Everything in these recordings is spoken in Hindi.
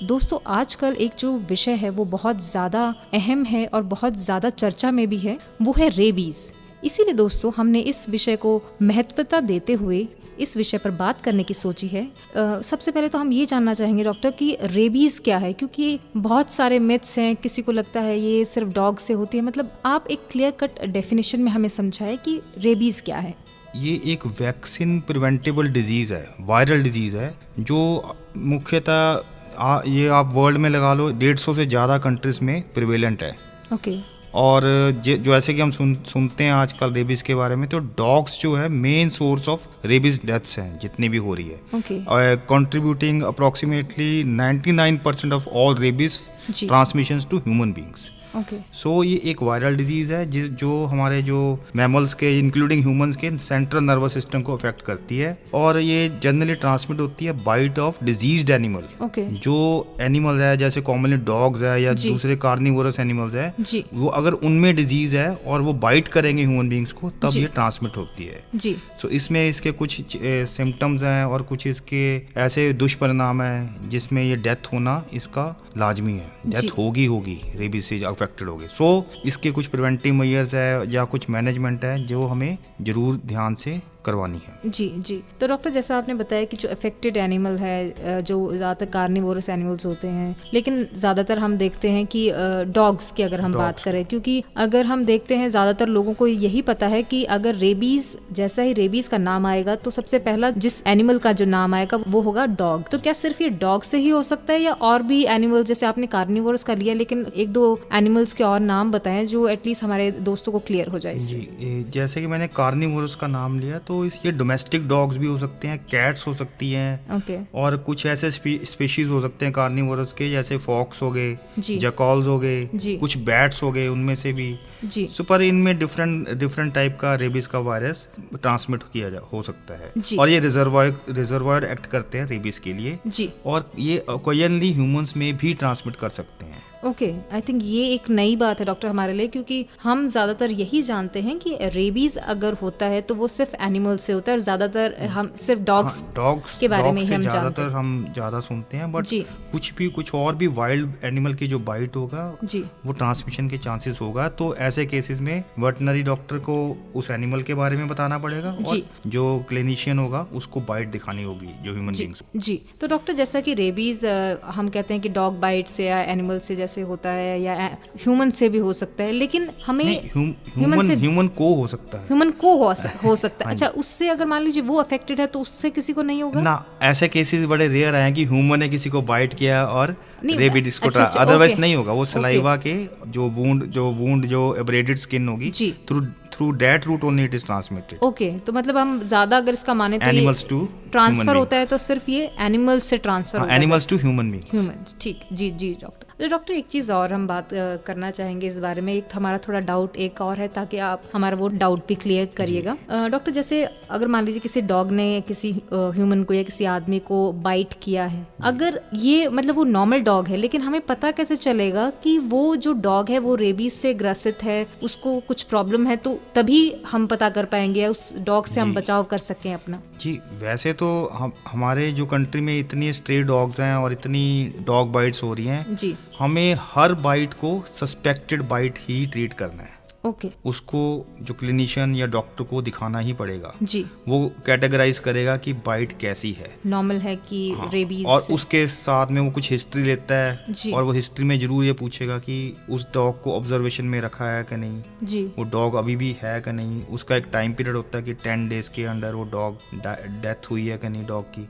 दोस्तों आजकल एक जो विषय है वो बहुत ज़्यादा अहम है और बहुत ज़्यादा चर्चा में भी है, वो है रेबीज। इसीलिए दोस्तों हमने इस विषय को महत्वता देते हुए इस विषय पर बात करने की सोची है। सबसे पहले तो हम ये जानना चाहेंगे डॉक्टर कि रेबीज क्या है, क्योंकि बहुत सारे मिथ्स हैं। किसी को लगता है ये सिर्फ डॉग से होती है, मतलब आप एक क्लियर कट डेफिनेशन में हमें समझाएं कि रेबीज क्या है। ये एक वैक्सीन प्रिवेंटेबल डिजीज़ है, वायरल डिजीज़ है, जो मुख्यतः ये आप वर्ल्ड में लगा लो 150 से ज़्यादा कंट्रीज़ में प्रिवेलेंट है। ओके। और जो ऐसे कि हम सुनते हैं आजकल रेबीज़ के बारे में, तो डॉग्स जो है main source of rabies deaths हैं जितनी भी हो रही है, contributing approximately 99% of all rabies transmissions to human beings. So ये एक वायरल डिजीज़ है जो हमारे जो मैमल्स के इंक्लूडिंग ह्यूमंस के सेंट्रल नर्वस सिस्टम को अफेक्ट करती है, और ये जनरली ट्रांसमिट होती है बाइट ऑफ डिजीज्ड एनिमल। जो एनिमल है जैसे कॉमनली डॉग्स है या दूसरे कार्निवोरस एनिमल्स है, वो अगर उनमें डिजीज है और वो बाइट करेंगे ह्यूमन बींग्स को, तब ये ट्रांसमिट होती है। सो इसमें इसके कुछ सिम्टम्स हैं और कुछ इसके ऐसे दुष्परिणाम हैं जिसमें ये डेथ होना इसका लाजमी है। डेथ होगी रेबीज से अफेक्टेड होगी। सो इसके कुछ प्रिवेंटिव मेजर्स है या कुछ मैनेजमेंट है जो हमें जरूर ध्यान से करवानी है। जी। तो डॉक्टर जैसा आपने बताया कि जो अफेक्टेड एनिमल है, जो ज़्यादातर कार्निवोरस एनिमल्स होते हैं, लेकिन ज़्यादातर हम देखते हैं कि डॉग्स की अगर हम बात करें, क्योंकि अगर हम देखते हैं ज़्यादातर लोगों को यही पता है कि अगर रेबीज, जैसा ही रेबीज का नाम आएगा तो सबसे पहला जिस एनिमल का जो नाम आएगा वो होगा डॉग। तो क्या सिर्फ ये डॉग से ही हो सकता है या और भी एनिमल, जैसे आपने कार्निवोरस का लिया, लेकिन एक दो एनिमल्स के और नाम बताएं जो एटलीस्ट हमारे दोस्तों को क्लियर हो जाए। जी, जैसे कि मैंने कार्निवोरस का नाम लिया, तो ये डोमेस्टिक डॉग्स भी हो सकते हैं, कैट्स हो सकती हैं, और कुछ ऐसे स्पीशीज हो सकते हैं कार्निवोरस के, जैसे फॉक्स हो गए, जैकॉल्स हो गए, कुछ बैट्स हो गए, उनमें से भी। पर इनमें डिफरेंट टाइप का रेबीज का वायरस ट्रांसमिट हो सकता है, और ये रिजर्वायर एक्ट करते हैं रेबीज के लिए, और ये ओकेजनली ह्यूमंस में भी ट्रांसमिट कर सकते हैं। आई थिंक ये एक नई बात है डॉक्टर हमारे लिए, क्योंकि हम ज्यादातर यही जानते हैं कि रेबीज अगर होता है तो वो सिर्फ एनिमल से होता है, और ज्यादातर हम सिर्फ डॉग्स के बारे में ही हम जानते हैं, हम ज्यादा सुनते हैं। बट कुछ और भी वाइल्ड एनिमल की जो बाइट होगा वो ट्रांसमिशन के चांसेस होगा। तो ऐसे केसेस में वेटरनरी डॉक्टर को उस एनिमल के बारे में बताना पड़ेगा, और जो क्लिनिशियन होगा उसको बाइट दिखानी होगी जो ह्यूमन बीइंग्स। तो डॉक्टर जैसा कि रेबीज हम कहते हैं कि डॉग बाइट से या एनिमल से से होता है या ह्यूमन से भी हो सकता है, लेकिन हमें ह्यूमन को हो सकता है। अच्छा, उससे अगर मान लीजिए वो अफेक्टेड है तो उससे किसी को नहीं होगा ना? ऐसे केसेस बड़े रेयर हैं कि ह्यूमन ने किसी को बाइट किया और रेबीज इसको अदरवाइज नहीं होगा। वो सलाइवा के जो वुंड जो एब्रेडेड स्किन होगी, through that route only it is transmitted. तो मतलब हम ज्यादा अगर इसका माने तो एनिमल्स टू ट्रांसफर होता है तो सिर्फ ये एनिमल्स से ट्रांसफर होता है, एनिमल्स टू ह्यूमंस। ठीक। जी डॉक्टर एक चीज़ और हम बात करना चाहेंगे इस बारे में। एक हमारा थोड़ा डाउट एक और है, ताकि आप हमारा वो डाउट भी क्लियर करिएगा। डॉक्टर जैसे अगर मान लीजिए किसी डॉग ने किसी ह्यूमन को या किसी आदमी को बाइट किया है, अगर ये मतलब वो नॉर्मल डॉग है, लेकिन हमें पता कैसे चलेगा कि वो जो डॉग है वो रेबीज से ग्रसित है, उसको कुछ प्रॉब्लम है, तो तभी हम पता कर पाएंगे उस डॉग से हम बचाव कर सकें अपना? जी, वैसे तो हमारे जो कंट्री में इतनी स्ट्रे डॉग्स हैं और इतनी डॉग बाइट्स हो रही हैं, हमें हर बाइट को सस्पेक्टेड बाइट ही ट्रीट करना है। उसको जो क्लिनिशियन या डॉक्टर को दिखाना ही पड़ेगा। वो कैटेगराइज करेगा कि बाइट कैसी है, नॉर्मल है कि रेबीज, और उसके साथ में वो कुछ हिस्ट्री लेता है, और वो हिस्ट्री में जरूर ये पूछेगा कि उस डॉग को ऑब्जर्वेशन में रखा है कि नहीं, वो डॉग अभी भी है कि नहीं। उसका एक टाइम पीरियड होता है कि 10 डेज के अंदर वो डॉग डेथ हुई है कि नहीं डॉग की।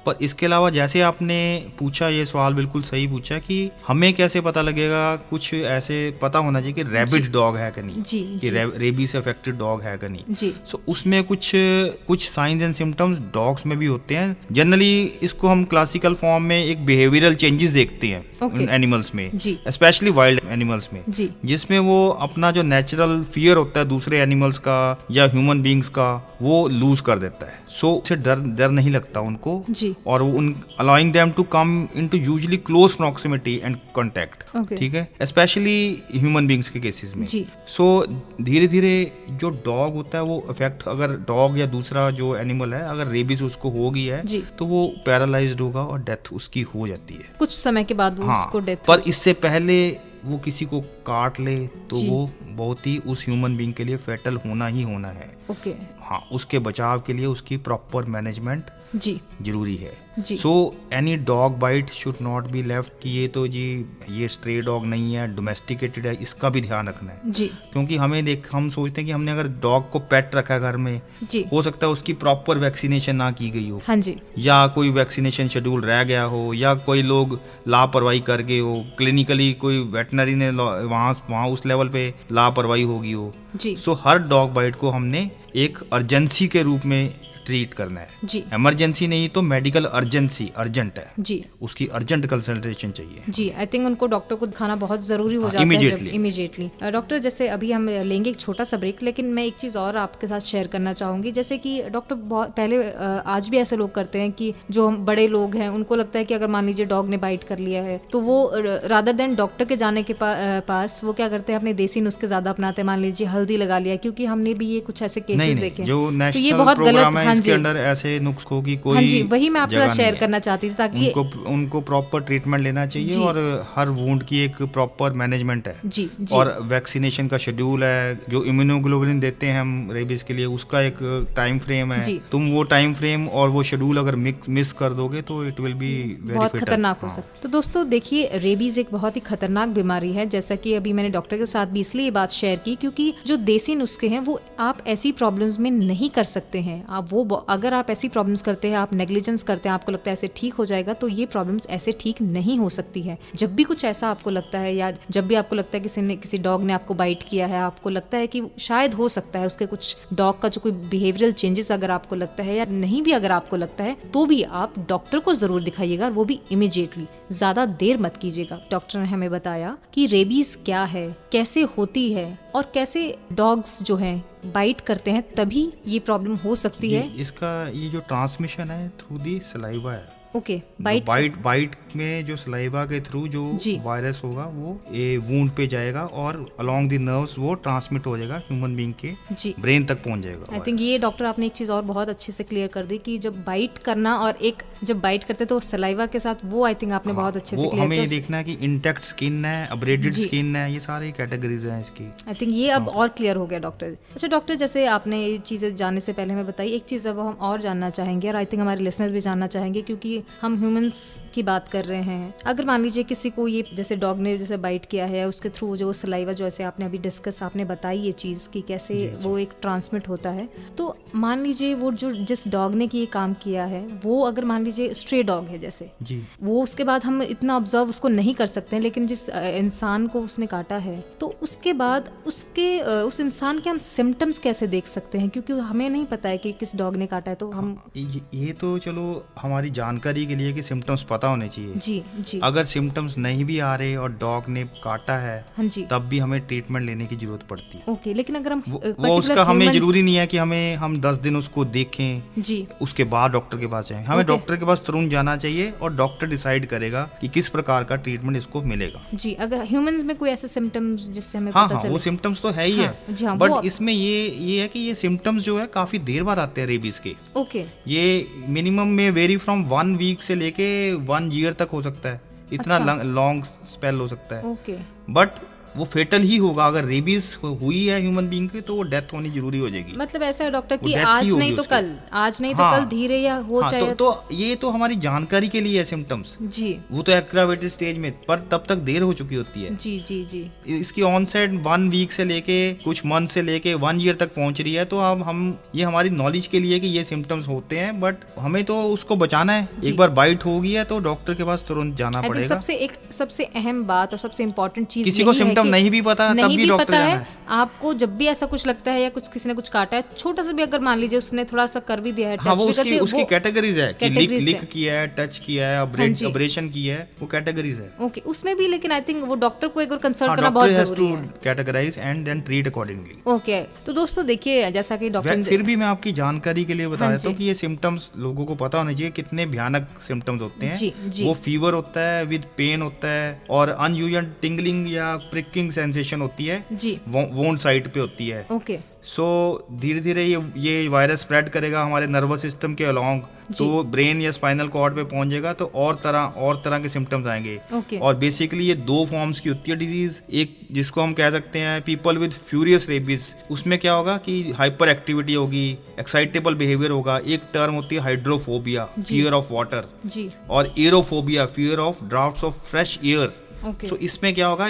पर इसके अलावा जैसे आपने पूछा, ये सवाल बिल्कुल सही पूछा कि हमें कैसे पता लगेगा, कुछ ऐसे पता होना चाहिए कि रैबिड डॉग है कि नहीं, कि रेबीज से अफेक्टेड डॉग है कि नहीं। सो उसमें कुछ साइंस एंड सिम्टम्स डॉग्स में भी होते हैं। जनरली इसको हम क्लासिकल फॉर्म में एक बिहेवियरल चेंजेस देखते हैं एनिमल्स में, स्पेशली वाइल्ड एनिमल्स में, जिसमें वो अपना जो नेचुरल फियर होता है दूसरे एनिमल्स का या ह्यूमन बीइंग्स का, वो लूज कर देता है। सो उसे डर नहीं लगता उनको, और वो allowing them to come into usually close proximity and contact. ठीक है, स्पेशली ह्यूमन बीइंग्स के केसेस में। सो सो धीरे धीरे जो डॉग होता है वो इफेक्ट, अगर डॉग या दूसरा जो एनिमल है अगर रेबीज उसको हो गई है जी। तो वो पैरालाइज्ड होगा और डेथ उसकी हो जाती है कुछ समय के बाद हाँ, उसको डेथ पर इससे पहले वो किसी को काट ले तो जी। वो बहुत ही उस ह्यूमन बीइंग के लिए फेटल होना ही होना है। ओके हाँ, उसके बचाव के लिए उसकी प्रॉपर मैनेजमेंट जी जरूरी है। जी। So any dog bite should not be left कि ये तो जी ये स्ट्रे डॉग नहीं है, डोमेस्टिकेटेड है, इसका भी ध्यान रखना है जी क्योंकि हम सोचते हैं कि हमने अगर डॉग को पेट रखा है घर में, जी हो सकता है उसकी प्रॉपर वैक्सीनेशन ना की गई हो हाँ जी या कोई वैक्सीनेशन शेड्यूल रह गया हो या कोई लोग लापरवाही कर गए हो, क्लिनिकली कोई वेटनरी ने वहाँ उस लेवल पे लापरवाही होगी हो। जी सो हर डॉग बाइट को हमने एक अर्जेंसी के रूप में ट्रीट करना है। जी इमरजेंसी नहीं तो मेडिकल अर्जेंसी, अर्जेंट है, जी उसकी अर्जेंट कंसल्टेशन चाहिए। जी आई थिंक उनको डॉक्टर को दिखाना बहुत ज़रूरी हो हाँ, जाता है immediately। इमीडिएटली। डॉक्टर जैसे अभी हम लेंगे एक छोटा सा ब्रेक, लेकिन मैं एक चीज़ और आपके साथ शेयर करना चाहूँगी। जैसे कि डॉक्टर बहुत पहले आज भी ऐसे लोग करते हैं कि जो हम बड़े लोग हैं उनको लगता है कि अगर मान लीजिए डॉग ने बाइट कर लिया है तो वो रादर देन डॉक्टर के जाने के पास वो क्या करते हैं, अपने देसी नुस्खे ज़्यादा अपनाते हैं। मान लीजिए हल्दी लगा लिया, क्योंकि हमने भी ये कुछ ऐसे केसेस देखे जो तो ये नेशनल बहुत प्रोग्राम गलत। है हाँ इसके जी अंदर ऐसे नुस्खों की कोई हाँ जी, वही मैं आपके साथ जगह शेयर नहीं है। करना चाहती थी ताकि उनको प्रॉपर ट्रीटमेंट लेना चाहिए जी। और हर वुंड की एक प्रॉपर मैनेजमेंट है जी जी और वैक्सीनेशन का शेड्यूल है, जो इम्यूनोग्लोबुलिन देते हैं हम रेबीज के लिए उसका एक टाइम फ्रेम है। जी। तुम वो टाइम फ्रेम और वो शेड्यूल अगर मिस कर दोगे तो इट विल बी वेरी बहुत फेटल। खतरनाक हो सकता है। तो दोस्तों देखिए, रेबीज एक बहुत ही खतरनाक बीमारी है। जैसा कि अभी मैंने डॉक्टर के साथ भी इसलिए ये बात शेयर की क्योंकि जो देसी नुस्खे हैं वो आप ऐसी प्रॉब्लम्स में नहीं कर सकते हैं। आप वो अगर आप ऐसी प्रॉब्लम्स करते हैं, आप नेग्लिजेंस करते हैं, आपको लगता है ऐसे ठीक हो जाएगा, तो ये प्रॉब्लम्स ऐसे ठीक नहीं हो सकती है। जब भी कुछ ऐसा आपको लगता है या जब भी आपको लगता है किसी डॉग ने आपको बाइट किया है, आपको लगता है कि शायद हो सकता है उसके कुछ डॉग का जो कोई बिहेवियरल चेंजेस अगर आपको लगता है या नहीं भी अगर आपको लगता है तो भी आप डॉक्टर को जरूर दिखाइएगा, वो भी इमीडिएटली, ज्यादा देर मत कीजिएगा। डॉक्टर ने हमें बताया कि रेबीज क्या है, कैसे होती है और कैसे डॉग्स जो हैं बाइट करते हैं तभी ये प्रॉब्लम हो सकती है। इसका ये जो ट्रांसमिशन है थ्रू दी सलाइवा है। ओके, बाइट में जो सलाइवा के थ्रू जो जी। वायरस होगा वो ये वुंड पे जाएगा और अलोंग द नर्व्स वो ट्रांसमिट हो जाएगा, ह्यूमन बीइंग के जी ब्रेन तक पहुंच जाएगा। आई थिंक ये डॉक्टर आपने एक चीज और बहुत अच्छे से क्लियर कर दी कि जब बाइट करना और एक जब बाइट करते तो सलाइवा के साथ वो आई थिंक आपने बहुत अच्छे से वो क्लियर हमें ये किया। देखना है कि इंटैक्ट स्किन है, अब्रेडेड जी। स्किन है, ये सारे कैटेगरीज हैं इसकी। आई थिंक ये अब और क्लियर हो गया डॉक्टर। अच्छा डॉक्टर, जैसे आपने ये चीज़ें जानने से पहले हमें बताई, एक चीज़ अब हम और जानना चाहेंगे और आई थिंक हमारे लिसनर्स भी जानना चाहेंगे क्योंकि हम ह्यूमंस की बात कर रहे हैं। अगर मान लीजिए किसी को ये जैसे डॉग ने जैसे बाइट किया है, उसके थ्रू जो सलाइवा जो ऐसे आपने अभी डिस्कस आपने बताई ये चीज़ कि कैसे वो एक ट्रांसमिट होता है, तो मान लीजिए वो जो जिस डॉग ने ये काम किया है वो अगर मान लीजिए स्ट्रे डॉग है जैसे जी, वो उसके बाद हम इतना ऑब्जर्व उसको नहीं कर सकते हैं, लेकिन जिस इंसान को उसने काटा है तो उसके बाद उस इंसान के हम सिम्टम्स कैसे देख सकते हैं, क्योंकि हमें नहीं पता है कि किस डॉग ने काटा है। तो हम ये तो चलो हमारी जानकारी के लिए कि सिम्टम्स पता होने चाहिए। जी जी अगर सिम्टम्स नहीं भी आ रहे और डॉग ने काटा है हाँ जी तब भी हमें ट्रीटमेंट लेने की जरूरत पड़ती है। ओके, लेकिन अगर हम वो उसका हमें जरूरी नहीं है कि हम 10 दिन उसको देखें जी उसके बाद डॉक्टर के पास जाएं। हमें डॉक्टर के पास तुरंत जाना चाहिए और डॉक्टर डिसाइड करेगा कि किस प्रकार का ट्रीटमेंट इसको मिलेगा। जी, अगर ह्यूमंस में कोई ऐसे सिम्टम्स जिससे हमें हाँ पता हाँ, चले। वो सिम्टम्स तो है ही हाँ, जी हाँ, है, बट वो इसमें ये है कि ये सिम्टम्स जो है काफी देर बाद आते हैं रेबीज के। ओके, ये मिनिमम में वेरी फ्रॉम 1 वीक से लेके 1 ईयर तक हो सकता है, इतना अच्छा। लॉन्ग स्पेल हो सकता है। ओके, बट वो फेटल ही होगा। अगर रेबीज हुई है ह्यूमन बीइंग की तो वो डेथ होनी जरूरी हो जाएगी। मतलब ऐसा है डॉक्टर वो कि death आज ही होगी नहीं तो उसकी। कल, आज नहीं तो हाँ। कल धीरे या हो हाँ, चाहे तो ये तो हमारी जानकारी के लिए है सिम्टम्स। जी वो तो एग्रावेटेड स्टेज में, पर तब तक देर हो चुकी होती है। जी जी जी इसकी ऑनसेट 1 वीक से लेके कुछ मंथ से लेके 1 ईयर तक पहुंच रही है। तो अब हम ये हमारी नॉलेज के लिए कि ये सिम्टम्स होते हैं, बट हमें तो उसको बचाना है। जी। एक बार बाइट हो गई है तो डॉक्टर के पास तुरंत जाना आई थिंक पड़ेगा। सबसे अहम बात और सबसे इम्पोर्टेंट चीज किसी को सिम्टम नहीं भी पता तब नहीं भी भी डॉक्टर पता जाना है। है। आपको जब भी ऐसा कुछ लगता है या कुछ किसी ने कुछ काटा है, छोटा सा भी अगर मान लीजिए उसने थोड़ा सा कर भी दिया है, हाँ, टच वो भी कर दिया, उसकी कैटेगरीज है कि categories लिक है। किया है, टच किया है, हाँ जी। अब्रेशन किया है, वो कैटेगरीज है। ओके, उसमें भी लेकिन आई थिंक वो डॉक्टर को एक बार कंसल्ट हाँ, करना बहुत डॉक्टर हैज जरूरी टू है। Categorise and then treat accordingly. Okay, तो दोस्तों देखिए जैसा कि डॉक्टर फिर भी मैं आपकी जानकारी के लिए बता हाँ देता हूँ जी। कि ये सिम्टम्स लोगों को पता होने चाहिए कितने भयानक सिम्टम्स होते हैं। जी, जी। वो फीवर होता है विद पेन होता है और अनयूजुअल टिंगलिंग या प्रिकिंग सेंसेशन होती है जी, वोंड साइट पे होती है। ओके, सो धीरे धीरे ये वायरस स्प्रेड करेगा हमारे नर्वस सिस्टम के अलोंग, तो ब्रेन या स्पाइनल कॉर्ड पे पहुंच जाएगा, तो और तरह के सिम्टम्स आएंगे। ओके, और बेसिकली ये 2 फॉर्म्स की होती है डिजीज। एक जिसको हम कह सकते हैं पीपल विद फ्यूरियस रेबीज, उसमें क्या होगा कि हाइपर एक्टिविटी होगी, एक्साइटेबल बिहेवियर होगा। एक टर्म होती है हाइड्रोफोबिया, फियर ऑफ वाटर, जी, और aerophobia, fear of drafts of fresh air. Okay, तो इसमें क्या होगा,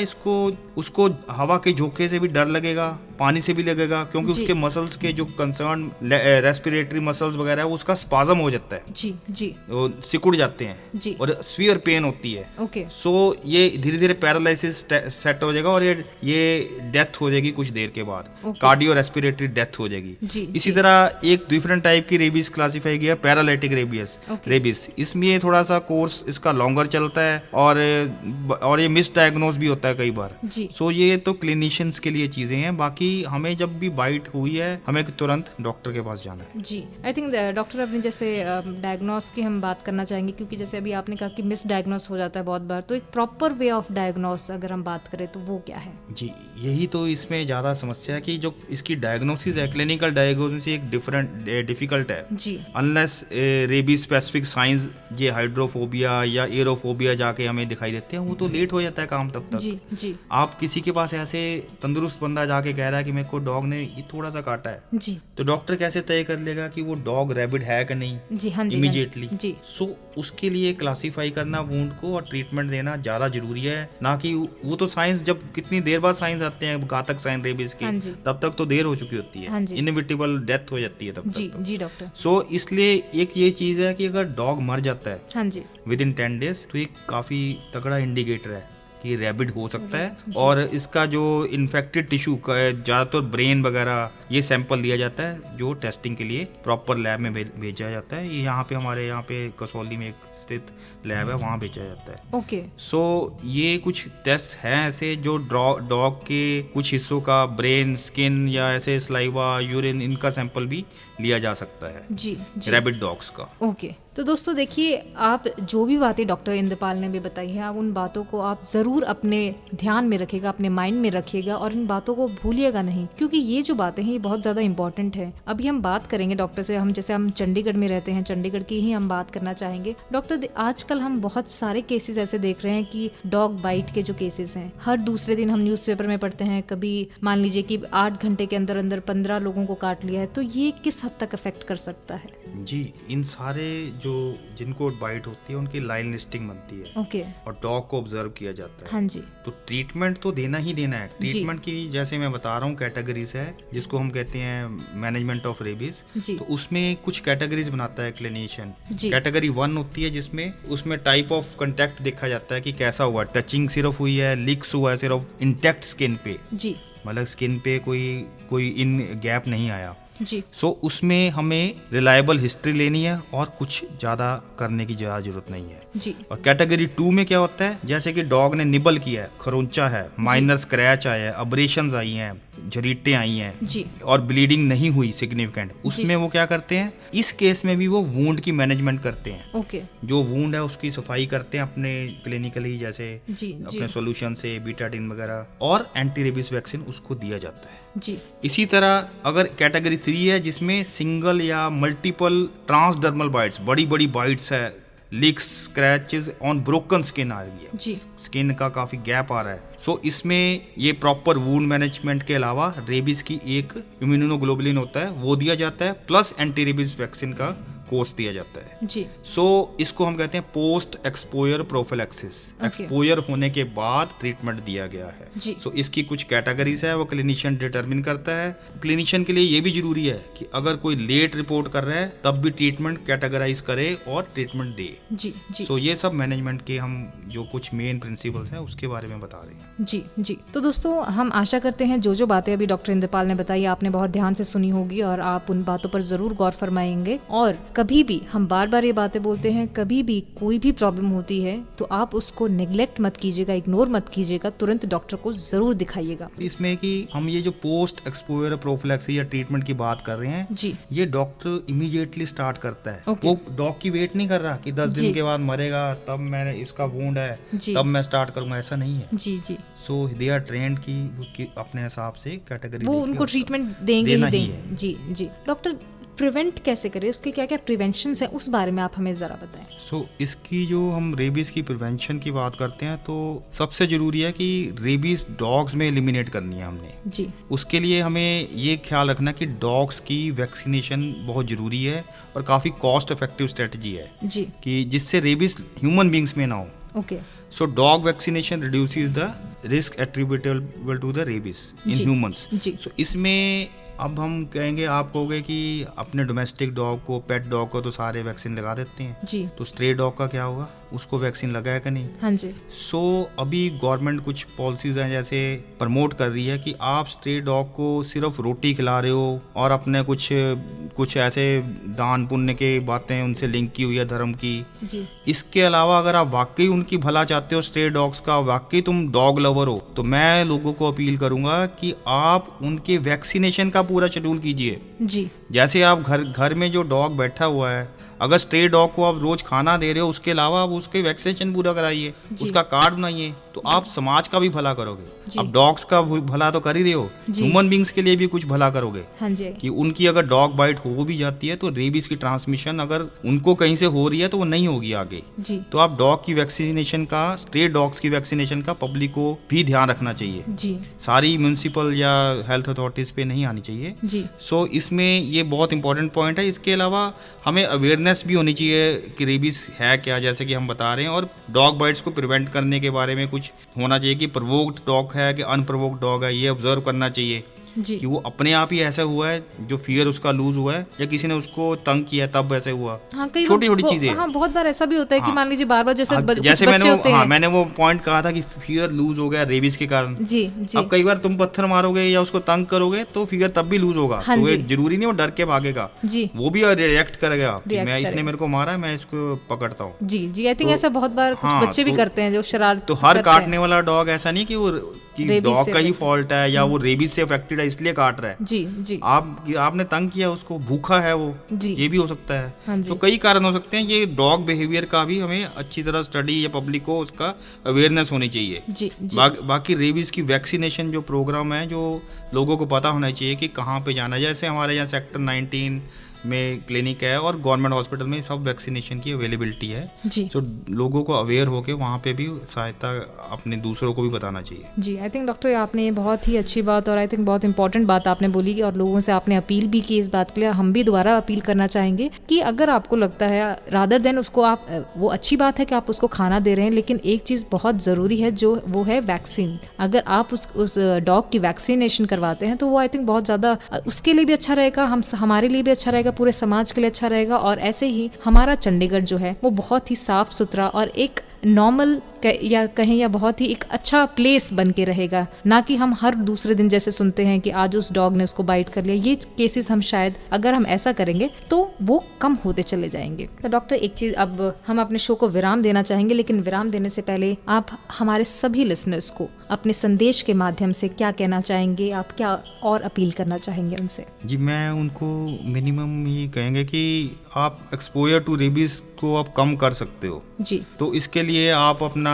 उसको हवा के झोंके से भी डर लगेगा, पानी से भी लगेगा, क्योंकि उसके मसल्स के जो कंसर्न रेस्पिरेटरी मसल्स वगैरह है उसका स्पाज्म हो जाता है, जी, जी, वो सिकुड़ जाते हैं जी, और स्फीयर पेन होती है। ओके, सो ये धीरे धीरे पैरालिसिस सेट हो जाएगा और ये डेथ हो जाएगी कुछ देर के बाद, कार्डियो रेस्पिरेटरी डेथ हो जाएगी। जी, इसी तरह एक डिफरेंट टाइप की रेबीज क्लासिफाई किया, पैरालिटिक रेबीज। इसमें थोड़ा सा कोर्स इसका लॉन्गर चलता है और ये मिस डायग्नोज भी होता है कई बार। सो ये तो क्लिनिशियंस के लिए चीजें हैं, बाकी हमें जब भी बाइट हुई है हमें तुरंत डॉक्टर के पास जाना है। जी, आई थिंक डॉक्टर अपने जैसे डायग्नोस की हम बात करना चाहेंगे, क्योंकि जैसे अभी आपने कहा कि मिस डायग्नोस हो जाता है बहुत बार, तो एक प्रॉपर वे ऑफ डायग्नोस अगर हम बात करें तो वो क्या है? जी, यही तो इसमें ज़्यादा समस्या है कि जो इसकी डायग्नोसिस है, क्लिनिकल डायग्नोसिस एक डिफिकल्ट है जी, अनलेस रेबीज स्पेसिफिक साइंस ये हाइड्रोफोबिया या एरोफोबिया जाके हमें दिखाई देते हैं, वो तो लेट हो जाता है काम तब तक। जी, जी, आप किसी के पास ऐसे तंदुरुस्त बंदा जाके कह रहा है कि मेरे को डॉग ने ये थोड़ा सा काटा है, जी, तो डॉक्टर कैसे तय कर लेगा कि वो डॉग रैबिड है कि नहीं जी, हाँ जी, इमीडिएटली? जी, सो उसके लिए क्लासीफाई करना वुंड को और ट्रीटमेंट देना ज्यादा जरूरी है, ना कि वो तो साइंस जब कितनी देर बाद साइंस आते हैं घातक साइन रेबीज के, हाँ जी, तब तक तो देर हो चुकी होती हाँ है, जी, इनएविटेबल डेथ हो जाती है तब जी, तक। जी डॉक्टर, सो इसलिए एक ये चीज है कि अगर डॉग मर जाता है हाँ जी, विद इन 10 डेज तो एक काफी तगड़ा इंडिकेटर है कि रैबिड हो सकता है। और इसका जो इन्फेक्टेड टिश्यू ज़्यादातर ब्रेन वगैरह ये सैंपल लिया जाता है, जो टेस्टिंग के लिए प्रॉपर लैब में भेजा जाता है। ये यहाँ पे हमारे यहाँ पे कसौली में एक स्थित लैब है, वहाँ भेजा जाता है। ओके, सो ये कुछ टेस्ट हैं ऐसे जो डॉग के कुछ हिस्सों का ब्रेन, स्किन या ऐसे स्लाइवा, यूरिन, इनका सैंपल भी लिया जा सकता है जी, जी, रैबिड डॉग्स का। ओके। तो दोस्तों देखिए, आप जो भी बातें डॉक्टर इंद्रपाल ने भी बताई है, आप उन बातों को आप ज़रूर अपने ध्यान में रखिएगा, अपने माइंड में रखिएगा और इन बातों को भूलिएगा नहीं, क्योंकि ये जो बातें हैं ये बहुत ज़्यादा इंपॉर्टेंट है। अभी हम बात करेंगे डॉक्टर से, हम चंडीगढ़ में रहते हैं, चंडीगढ़ की ही हम बात करना चाहेंगे। डॉक्टर, आजकल हम बहुत सारे केसेस ऐसे देख रहे हैं कि डॉग बाइट के जो केसेस हैं, हर दूसरे दिन हम न्यूज़पेपर में पढ़ते हैं, कभी मान लीजिए कि 8 घंटे के अंदर अंदर 15 लोगों को काट लिया है, तो ये किस हद तक अफेक्ट कर सकता है? जी, इन सारे जो जिनको बाइट होती है उनकी लाइन लिस्टिंग बनती है, ओके, और डॉग को ऑब्जर्व किया जाता है। हाँ जी, तो ट्रीटमेंट तो देना ही देना है। ट्रीटमेंट की जैसे मैं बता रहा हूँ कैटेगरीज है, जिसको हम कहते हैं मैनेजमेंट ऑफ रेबीज। तो उसमें कुछ कैटेगरीज बनाता है क्लिनिशियन। कैटेगरी 1 होती है जिसमें उसमें टाइप ऑफ कंटेक्ट देखा जाता है कि कैसा हुआ, टचिंग सिर्फ हुई है, लिक्स हुआ है सिर्फ, इंटैक्ट स्किन पे, जी, मतलब स्किन पे कोई इन गैप नहीं आया जी। सो उसमें हमें रिलायबल हिस्ट्री लेनी है और कुछ ज़्यादा करने की ज़्यादा जरूरत नहीं है जी। और कैटेगरी 2 में क्या होता है, जैसे कि डॉग ने निबल किया है, खरोंचा है, माइनर स्क्रैच आया है, अब्रेशंस आई हैं, झरीटें आई हैं जी, और ब्लीडिंग नहीं हुई सिग्निफिकेंट, उसमें वो क्या करते हैं, इस केस में भी वो वुंड की मैनेजमेंट करते हैं। ओके, जो वुंड है उसकी सफाई करते हैं अपने क्लिनिकली, जैसे जी, अपने सॉल्यूशन से बीटाडिन वगैरह, और एंटी रेबीज वैक्सीन उसको दिया जाता है जी। इसी तरह अगर कैटेगरी 3 है जिसमें सिंगल या मल्टीपल ट्रांसडर्मल बाइट्स, बड़ी बड़ी बाइट्स है, licks, scratches on broken skin आ रही है जी, स्किन का काफी गैप आ रहा है। सो इसमें ये प्रॉपर वुंड मैनेजमेंट के अलावा रेबीज की एक इम्यूनोग्लोबुलिन होता है वो दिया जाता है, प्लस एंटी रेबीज वैक्सीन का कोर्स दिया जाता है जी। सो इसको हम कहते हैं पोस्ट एक्सपोजर प्रोफिलैक्सिस। एक्सपोजर होने के बाद ट्रीटमेंट दिया गया है जी। सो इसकी कुछ कैटेगरीज है, वो क्लिनिशियन डिटरमिन करता है। क्लिनिशियन के लिए ये भी जरूरी है कि अगर कोई लेट रिपोर्ट कर रहा है तब भी ट्रीटमेंट कैटेगराइज करे और ट्रीटमेंट दे जी, जी। सो ये सब मैनेजमेंट के हम जो कुछ मेन प्रिंसिपल्स हैं उसके बारे में बता रहे हैं जी जी। तो दोस्तों हम आशा करते हैं जो बातें अभी डॉक्टर इंद्रपाल ने बताई आपने बहुत ध्यान से सुनी होगी और आप उन बातों पर जरूर गौर फरमाएंगे और कभी भी, हम बार बार ये बातें बोलते हैं, कभी भी कोई भी प्रॉब्लम होती है तो आप उसको नेग्लेक्ट मत कीजिएगा, इग्नोर मत कीजिएगा, तुरंत डॉक्टर को जरूर दिखाइएगा। इसमें कि हम ये जो पोस्ट एक्सपोजर प्रोफिलैक्सिस या ट्रीटमेंट की बात कर रहे हैं जी, ये डॉक्टर इमीडिएटली स्टार्ट करता है। Okay. वो डॉग की वेट नहीं कर रहा कि 10 दिन जी। के बाद मरेगा तब मैंने इसका वुंड है जी। तब मैं स्टार्ट करूंगा, ऐसा नहीं है। जी जी, सो दे आर ट्रेंड की अपने हिसाब से कैटेगरी वो उनको ट्रीटमेंट देंगे देना ही ही देंगे। जी जी। डॉक्टर, प्रिवेंट कैसे करें, उसके क्या क्या प्रिवेंशन है, उस बारे में आप हमें जरा बताएं। सो इसकी जो हम रेबीज की प्रिवेंशन की बात करते हैं तो सबसे जरूरी है कि रेबीज डॉग्स में एलिमिनेट करनी है हमने। जी उसके लिए हमें ये ख्याल रखना कि डॉग्स की वैक्सीनेशन बहुत ज़रूरी है और काफ़ी कॉस्ट इफेक्टिव स्ट्रेटजी है जी, कि जिससे रेबीज ह्यूमन बींग्स में ना हो। Okay, so dog vaccination reduces the risk attributable to the rabies in जी। ह्यूमंस। जी सो इसमें अब हम कहेंगे, आप कहोगे कि अपने डोमेस्टिक डॉग को, पेट डॉग को तो सारे वैक्सीन लगा देते हैं, जी, तो स्ट्रे डॉग का क्या होगा, उसको वैक्सीन लगाया कि नहीं? हाँ जी, सो अभी गवर्नमेंट कुछ पॉलिसीज हैं जैसे प्रमोट कर रही है कि आप स्ट्रे डॉग को सिर्फ रोटी खिला रहे हो और अपने कुछ ऐसे दान पुण्य के बातें उनसे लिंक की हुई है धर्म की। जी, इसके अलावा अगर आप वाकई उनकी भला चाहते हो, स्ट्रे डॉग्स का वाकई तुम डॉग लवर हो, तो मैं लोगों को अपील करूंगा कि आप उनके वैक्सीनेशन का पूरा शेड्यूल कीजिए। जी, जैसे आप घर में जो डॉग बैठा हुआ है, अगर स्ट्रे डॉग को आप रोज खाना दे रहे हो, उसके अलावा आप उसके वैक्सीनेशन पूरा कराइए, जी। उसका कार्ड बनाइए, तो आप समाज का भी भला करोगे। जी। अब डॉग्स का भला तो कर ही रहे हो, जी। ह्यूमन बींग्स के लिए भी कुछ भला करोगे हाँ जी, कि उनकी अगर डॉग बाइट हो भी जाती है तो रेबीज की ट्रांसमिशन अगर उनको कहीं से हो रही है तो वो नहीं होगी आगे। जी, तो आप डॉग की वैक्सीनेशन का, स्ट्रे डॉग्स की वैक्सीनेशन का पब्लिक को भी ध्यान रखना चाहिए। जी, सारी म्यूनिसिपल या हेल्थ अथॉरिटीज पे नहीं आनी चाहिए। जी, सो इसमें ये बहुत इंपॉर्टेंट पॉइंट है। इसके अलावा हमें अवेयरनेस भी होनी चाहिए कि रेबीज है क्या, जैसे कि हम बता रहे हैं, और डॉग बाइट्स को प्रिवेंट करने के बारे में कुछ होना चाहिए कि प्रोवोक्ड डॉग है कि अनप्रोवोक्ड डॉग है, ये ऑब्जर्व करना चाहिए जी, कि वो अपने आप ही ऐसा हुआ है, जो फियर उसका लूज हुआ है, या किसी ने उसको तंग किया तब ऐसे हुआ। हाँ, कई छोटी छोटी चीजें। हाँ, बहुत बार ऐसा भी होता है कि हाँ। मान लीजिए बार बार जैसे जैसे बच्चे होते हैं। मैंने वो पॉइंट कहा था कि फियर लूज हो गया रेबीज के कारण। जी जी, अब कई बार तुम पत्थर मारोगे या उसको तंग करोगे तो फिगर तब भी लूज होगा। हाँ तो ये जी। जरूरी नहीं वो डर के भागेगा, जी वो भी रिएक्ट करेगा कि React मैं इसने करेगा। मेरे को मारा है, मैं इसको पकड़ता हूँ। जी जी, आई थिंक तो- ऐसा बहुत बार कुछ हाँ, बच्चे भी तो- करते हैं जो शरारत तो हर करते हैं। काटने वाला डॉग ऐसा नहीं कि वो Rabies डॉग से का ही affected। फॉल्ट है या वो रेबीज से अफेक्टेड है इसलिए काट रहा है। जी जी, आपने तंग किया उसको, भूखा है वो, जी। ये भी हो सकता है। हाँ जी। तो कई कारण हो सकते हैं। ये डॉग बिहेवियर का भी हमें अच्छी तरह स्टडी या पब्लिक को उसका अवेयरनेस होनी चाहिए। जी जी, बाकी रेबीज की वैक्सीनेशन जो प्रोग्राम है, जो लोगों को पता होना चाहिए कि कहाँ पे जाना है। जैसे हमारे यहाँ सेक्टर 19 में क्लिनिक है और गवर्नमेंट हॉस्पिटल में सब वैक्सीनेशन की अवेलेबिलिटी है। जी तो लोगों को अवेयर होके वहाँ पे भी सहायता अपने दूसरों को भी बताना चाहिए। जी, आई थिंक डॉक्टर आपने ये बहुत ही अच्छी बात और आई थिंक बहुत इंपॉर्टेंट बात आपने बोली और लोगों से आपने अपील भी की इस बात के लिए। हम भी दोबारा अपील करना चाहेंगे कि अगर आपको लगता है रादर देन उसको आप, वो अच्छी बात है कि आप उसको खाना दे रहे हैं, लेकिन एक चीज़ बहुत ज़रूरी है जो वो है वैक्सीन। अगर आप उस डॉग की वैक्सीनेशन करवाते हैं तो वो आई थिंक बहुत ज़्यादा उसके लिए भी अच्छा रहेगा, हमारे लिए भी अच्छा रहेगा, पूरे समाज के लिए अच्छा रहेगा। और ऐसे ही हमारा चंडीगढ़ जो है वो बहुत ही साफ सुथरा और एक नॉर्मल या कहें या बहुत ही एक अच्छा प्लेस बन के रहेगा, ना कि हम हर दूसरे दिन जैसे सुनते हैं कि आज उस डॉग ने उसको बाइट कर लिया। ये केसेस हम शायद अगर हम ऐसा करेंगे तो वो कम होते चले जाएंगे। तो डॉक्टर एक चीज, अब हम अपने शो को विराम देना चाहेंगे, लेकिन विराम देने से पहले आप हमारे सभी लिसनर्स को अपने संदेश के माध्यम से क्या कहना चाहेंगे, आप क्या और अपील करना चाहेंगे उनसे? जी, मैं उनको मिनिमम ये कहेंगे कि आप एक्सपोजर टू रेबीज को आप कम कर सकते हो। जी, तो इसके लिए आप अपना,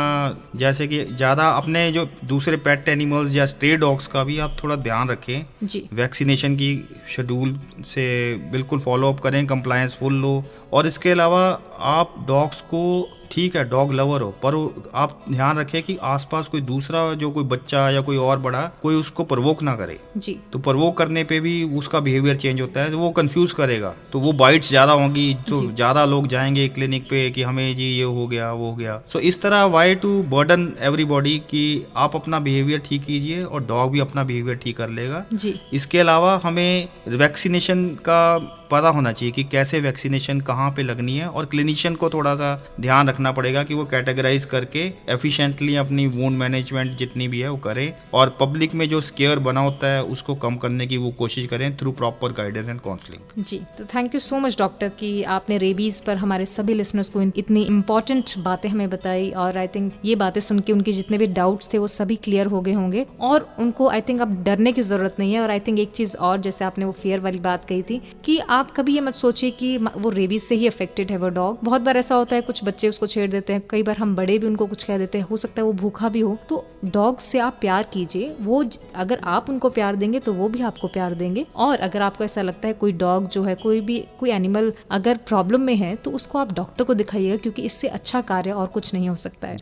जैसे कि ज़्यादा अपने जो दूसरे पेट एनिमल्स या स्ट्रे डॉग्स का भी आप थोड़ा ध्यान रखें। जी, वैक्सीनेशन की शेड्यूल से बिल्कुल फॉलो अप करें, कंप्लायंस फुल लो। और इसके अलावा आप डॉग्स को, ठीक है डॉग लवर हो, पर आप ध्यान रखें कि आसपास कोई दूसरा, जो कोई बच्चा या कोई और बड़ा, कोई उसको प्रवोक ना करे। जी, तो प्रवोक करने पे भी उसका बिहेवियर चेंज होता है, तो वो कंफ्यूज करेगा, तो वो बाइट्स ज़्यादा होंगी, तो जी। ज़्यादा लोग जाएंगे क्लिनिक पे कि हमें जी ये हो गया वो हो गया। सो इस तरह वाई टू बर्डन एवरीबॉडी कि आप अपना बिहेवियर ठीक कीजिए और डॉग भी अपना बिहेवियर ठीक कर लेगा। जी, इसके अलावा हमें वैक्सीनेशन का पता होना चाहिए कि कैसे वैक्सीनेशन कहाँ पे लगनी है, और क्लिनिशियन को थोड़ा सा ध्यान रखना रखना पड़ेगा कि वो कैटेगराइज करके एफिशिएंटली अपनी वुंड मैनेजमेंट जितनी भी है वो करें, और पब्लिक में जो स्केयर बना होता है उसको कम करने की वो कोशिश करें through proper guidance and counselling. जी, तो thank you so much doctor कि आपने रेबीज पर हमारे सभी लिसनर्स को इतनी इंपॉर्टेंट बातें हमें बताई, और आई थिंक ये बातें सुन के उनके जितने भी डाउट्स थे वो सभी क्लियर हो गए होंगे, और उनको आई थिंक अब डरने की जरूरत नहीं है। और आई थिंक एक चीज और, जैसे आपने वो फेयर वाली बात कही थी कि आप कभी ये मत सोचिए कि वो रेबीज से ही अफेक्टेड है वो डॉग। बहुत बार ऐसा होता है कुछ बच्चे उसको छेड़ देते हैं, कई बार हम बड़े भी उनको कुछ कह देते हैं, हो सकता है वो भूखा भी हो। तो डॉग से आप प्यार कीजिए, वो अगर आप उनको प्यार देंगे तो वो भी आपको प्यार देंगे। और अगर आपको ऐसा लगता है कोई डॉग जो है, कोई एनिमल अगर प्रॉब्लम में है, तो उसको आप डॉक्टर को दिखाइएगा, क्योंकि इससे अच्छा कार्य और कुछ नहीं हो सकता है।